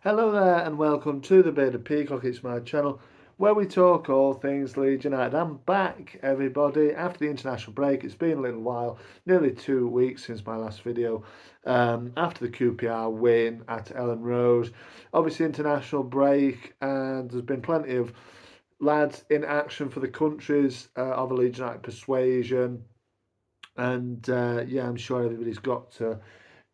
Hello there and welcome to the Bearded Peacock. It's my channel where we talk all things Leeds United. I'm back, everybody, after the international break. It's been a little while, nearly 2 weeks since my last video. After the QPR win at Ellen Road, obviously international break, and there's been plenty of lads in action for the countries of a Leeds United persuasion. And yeah, I'm sure everybody's got to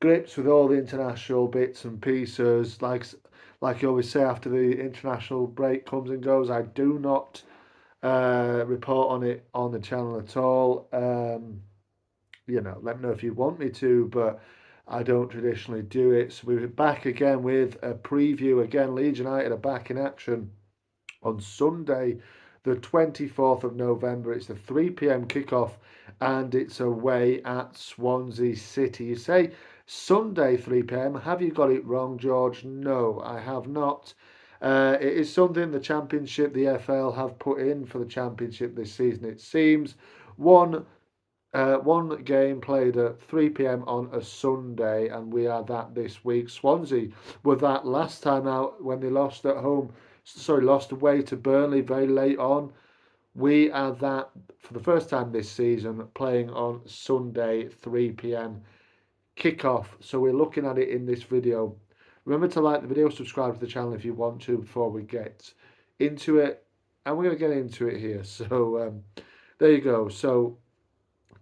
grips with all the international bits and pieces. Like you always say, after the international break comes and goes, I do not report on it on the channel at all. Let me know if you want me to, but I don't traditionally do it. So we're back again with a preview. Again, Leeds United are back in action on Sunday, the 24th of November. It's the 3 p.m. kickoff and it's away at Swansea City. You say Sunday 3 p.m. Have you got it wrong, George? No, I have not. It is something the Championship, the FL, have put in for the Championship this season, it seems. One one game played at 3 p.m. on a Sunday, and we are that this week. Swansea were that last time out when they lost at home, sorry, lost away to Burnley very late on. We are that for the first time this season, playing on Sunday, 3 p.m. kickoff. So we're looking at it in this video. Remember to like the video, subscribe to the channel if you want to before we get into it. And we're going to get into it here. So there you go. So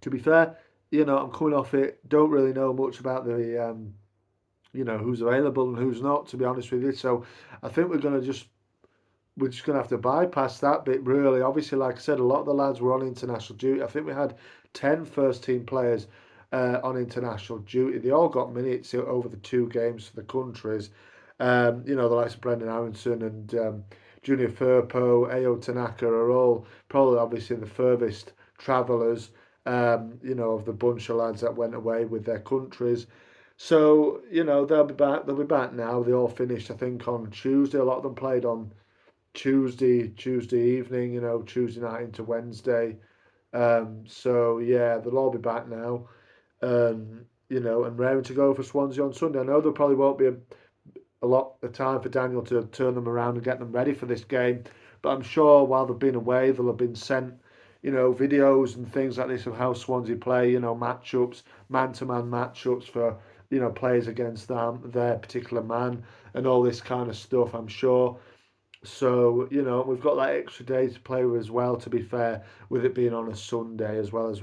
to be fair, I'm coming off it. Don't really know much about who's available and who's not. To be honest with you, so I think we're just gonna have to bypass that bit. Really, obviously, like I said, a lot of the lads were on international duty. I think we had 10 first team players on international duty. They all got minutes over the two games for the countries. The likes of Brendan Aronson and Junior Firpo, Ao Tanaka are all probably obviously the furthest travellers of the bunch of lads that went away with their countries. So, they'll be back. They'll be back now. They all finished, I think, on Tuesday. A lot of them played on Tuesday evening, Tuesday night into Wednesday. So yeah, they'll all be back now. And raring to go for Swansea on Sunday. I know there probably won't be a lot of time for Daniel to turn them around and get them ready for this game. But I'm sure while they've been away, they'll have been sent, videos and things like this of how Swansea play, matchups, man-to-man matchups for, players against their particular man and all this kind of stuff, I'm sure. So, we've got that extra day to play with as well, to be fair, with it being on a Sunday as well as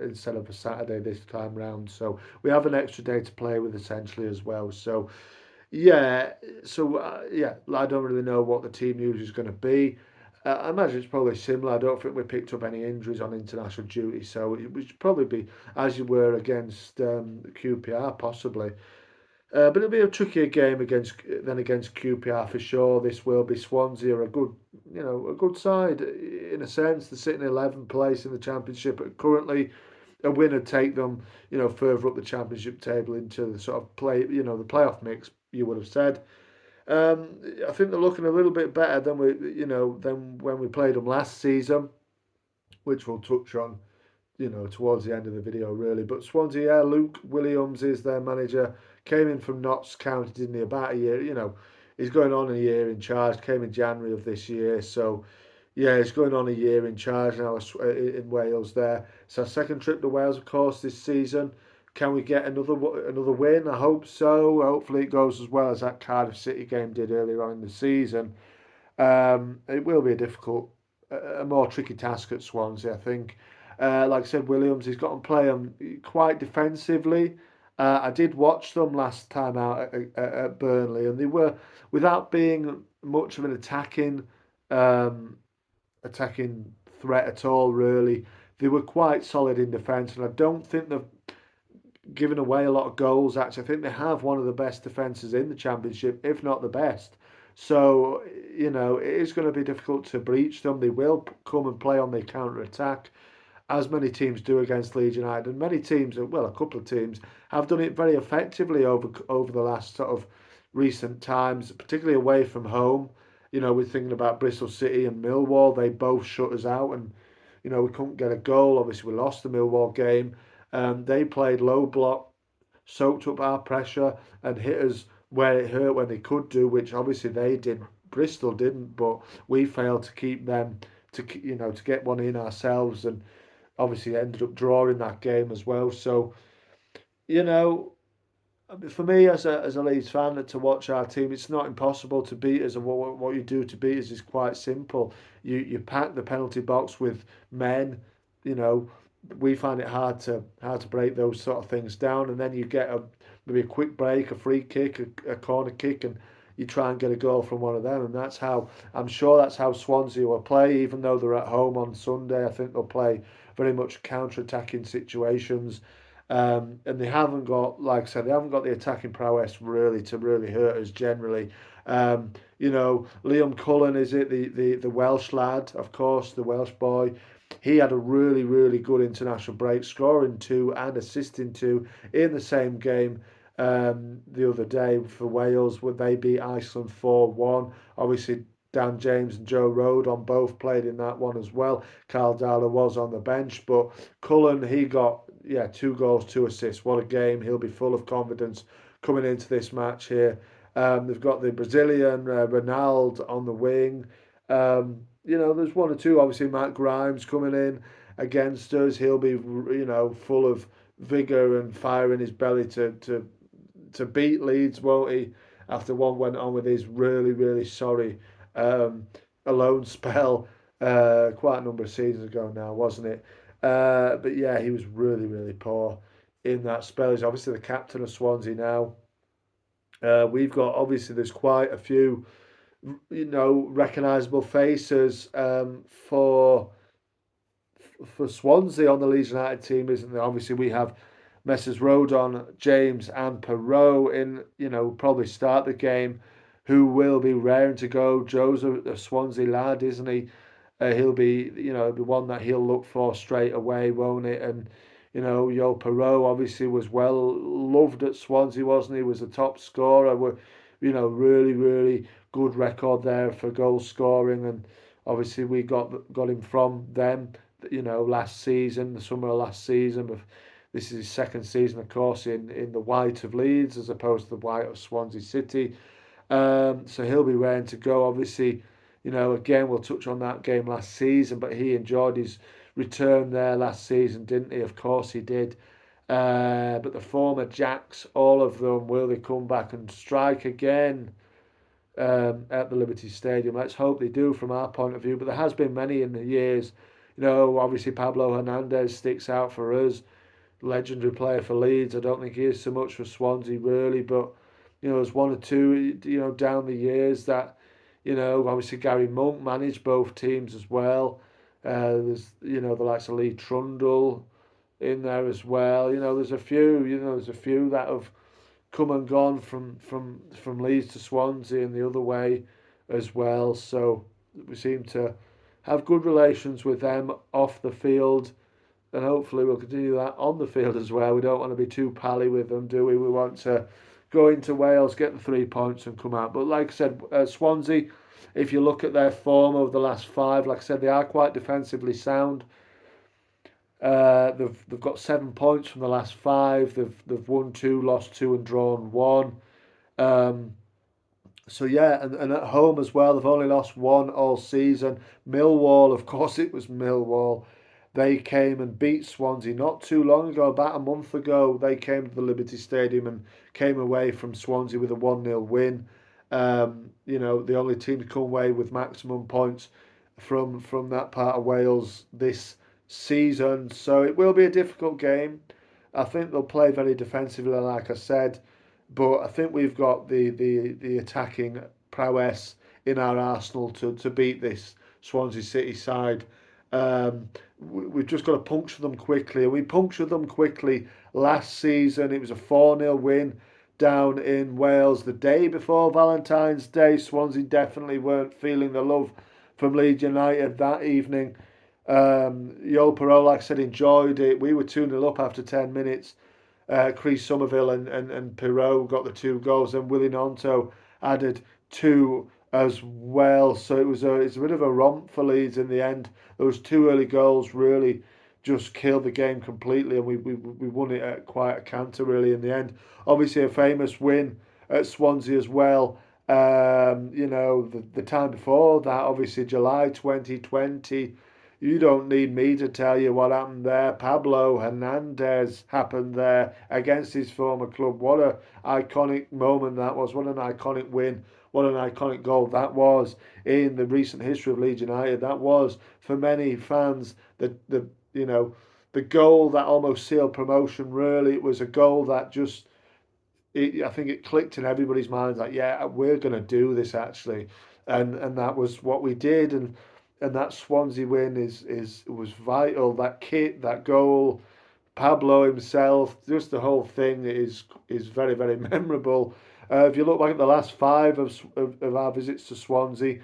instead of a Saturday this time round. So we have an extra day to play with essentially as well. So, yeah, yeah, I don't really know what the team news is going to be. I imagine it's probably similar. I don't think we picked up any injuries on international duty, so it would probably be as you were against QPR, possibly. But it'll be a trickier game against QPR for sure. This will be Swansea are a good side in a sense. They're sitting in 11th place in the Championship currently. A win would take them, further up the Championship table into the sort of the playoff mix. You would have said. I think they're looking a little bit better than when we played them last season, which we'll touch on, towards the end of the video, really. But Swansea, yeah, Luke Williams is their manager. Came in from Notts County, didn't he? About a year, he's going on a year in charge. Came in January of this year, so yeah, he's going on a year in charge now in Wales. There, it's our second trip to Wales, of course, this season. Can we get another win? I hope so. Hopefully, it goes as well as that Cardiff City game did earlier on in the season. It will be a difficult, a more tricky task at Swansea, I think. Like I said, Williams, he's got to play them quite defensively. I did watch them last time out at Burnley, and they were, without being much of an um, attacking threat at all, really. They were quite solid in defence, and I don't think they've given away a lot of goals. Actually, I think they have one of the best defences in the Championship, if not the best. So, it is going to be difficult to breach them. They will come and play on their counter attack, as many teams do against Leeds United, and many teams, well, a couple of teams have done it very effectively over the last sort of recent times, particularly away from home. We're thinking about Bristol City and Millwall. They both shut us out, and we couldn't get a goal. Obviously, we lost the Millwall game. They played low block, soaked up our pressure, and hit us where it hurt when they could do, which obviously they did. Bristol didn't, but we failed to keep them to get one in ourselves, and obviously ended up drawing that game as well. So you know, for me as a Leeds fan to watch our team, it's not impossible to beat us, and what you do to beat us is quite simple. You pack the penalty box with men, you know. We find it hard to break those sort of things down, and then you get maybe a quick break, a free kick, a corner kick, and you try and get a goal from one of them, and that's how I'm sure that's how Swansea will play. Even though they're at home on Sunday, I think they'll play very much counter-attacking situations. And they haven't got, like I said, they haven't got the attacking prowess really to really hurt us generally. Liam Cullen, is it the Welsh lad, of course, the Welsh boy. He had a really, really good international break, scoring two and assisting two in the same game the other day for Wales, where they beat Iceland 4-1. Obviously, Dan James and Joe Rodon both played in that one as well. Carl Dowler was on the bench, but Cullen, he got 2 goals, 2 assists. What a game. He'll be full of confidence coming into this match here. They've got the Brazilian Ronaldo on the wing. There's one or two. Obviously, Matt Grimes coming in against us. He'll be, full of vigour and fire in his belly to beat Leeds, won't he? After one went on with his really, really sorry alone spell quite a number of seasons ago now, wasn't it? But yeah, he was really, really poor in that spell. He's obviously the captain of Swansea now. We've got obviously there's quite a few, recognisable faces for Swansea on the Leeds United team, isn't there? Obviously, we have Messrs. Rodon, James, and Perot in, probably start the game, who will be raring to go. Joe's a Swansea lad, isn't he? He'll be, the one that he'll look for straight away, won't it? And, Yo Perot obviously was well loved at Swansea, wasn't he? He was a top scorer. Really, really good record there for goal scoring. And obviously we got him from them, last season, the summer of last season. But this is his second season, of course, in the white of Leeds as opposed to the white of Swansea City. So he'll be raring to go. Obviously, again, we'll touch on that game last season, but he enjoyed his return there last season, didn't he? Of course he did. But the former Jacks, all of them, will they come back and strike again at the Liberty Stadium? Let's hope they do from our point of view. But there has been many in the years. Obviously Pablo Hernandez sticks out for us. Legendary player for Leeds. I don't think he is so much for Swansea, really, but there's one or two, down the years that, obviously Gary Monk managed both teams as well. There's, the likes of Lee Trundle in there as well. There's a few that have come and gone from Leeds to Swansea and the other way as well. So we seem to have good relations with them off the field, and hopefully we'll continue that on the field as well. We don't want to be too pally with them, do we? We want to go into Wales, get the 3 points and come out. But like I said, Swansea, if you look at their form over the last 5, like I said, they are quite defensively sound. They've got 7 points from the last 5. They've won 2, lost 2, and drawn 1. So yeah, and at home as well, they've only lost 1 all season. Millwall, of course, it was Millwall. They came and beat Swansea not too long ago, about a month ago. They came to the Liberty Stadium and came away from Swansea with a 1-0 win. The only team to come away with maximum points from that part of Wales this season. So it will be a difficult game. I think they'll play very defensively, like I said, but I think we've got the attacking prowess in our arsenal to beat this Swansea City side. We've just got to puncture them quickly, and we punctured them quickly last season. It was a 4-0 win down in Wales the day before Valentine's Day. Swansea definitely weren't feeling the love from Leeds United that evening. Yo Perot, like I said, enjoyed it. We were 2-0 up after 10 minutes. Chris Somerville and Perot got the 2 goals, and Willie Nonto added 2 as well. So it's a bit of a romp for Leeds in the end. Those 2 early goals really just killed the game completely, and we won it at quite a canter really in the end. Obviously a famous win at Swansea as well. The time before that, obviously July 2020. You don't need me to tell you what happened there. Pablo Hernandez happened there against his former club. What a iconic moment that was. What an iconic win. What an iconic goal that was in the recent history of Leeds United. That was for many fans the you know the goal that almost sealed promotion. Really, it was a goal that just I think it clicked in everybody's minds like, yeah, we're going to do this actually, and that was what we did, and that Swansea win is was vital. That kit, that goal, Pablo himself, just the whole thing is very very memorable. If you look back at the last five of our visits to Swansea,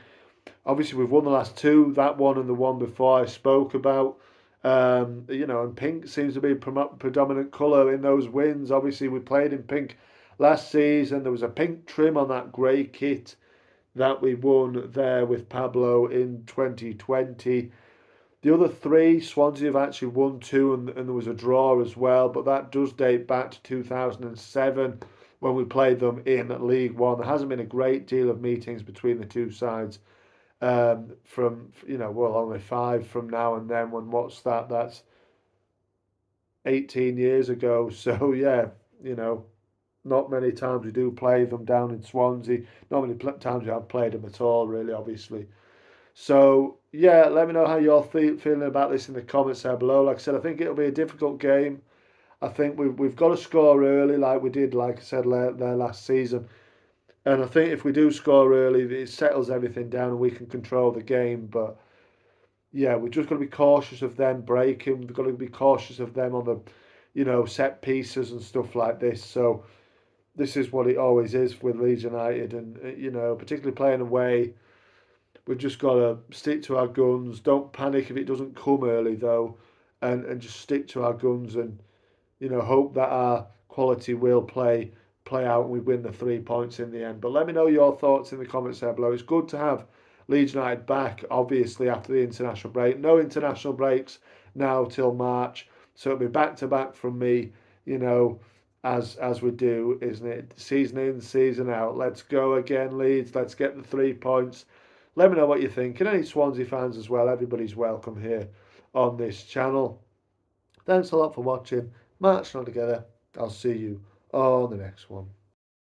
obviously we've won the last two, that one and the one before I spoke about. And pink seems to be a predominant colour in those wins. Obviously, we played in pink last season. There was a pink trim on that grey kit that we won there with Pablo in 2020. The other three, Swansea have actually won two, and there was a draw as well, but that does date back to 2007 when we played them in League One. There hasn't been a great deal of meetings between the two sides only five from now and then. When what's that? That's 18 years ago. So yeah, you know, not many times we do play them down in Swansea. Not many times we have played them at all, really, obviously. So yeah, let me know how you're feeling about this in the comments there below. Like I said, I think it'll be a difficult game. I think we've got to score early, like we did, like I said there last season. And I think if we do score early, it settles everything down and we can control the game. But yeah, we're just got to be cautious of them breaking. We've got to be cautious of them on the, set pieces and stuff like this. So this is what it always is with Leeds United, and particularly playing away, we've just got to stick to our guns. Don't panic if it doesn't come early though, and just stick to our guns and hope that our quality will play out and we win the 3 points in the end. But let me know your thoughts in the comments there below. It's good to have Leeds United back, obviously, after the international break. No international breaks now till March. So it'll be back to back from me, as we do, isn't it? Season in, season out. Let's go again, Leeds. Let's get the 3 points. Let me know what you think. And any Swansea fans as well. Everybody's welcome here on this channel. Thanks a lot for watching. Marching on together. I'll see you on the next one.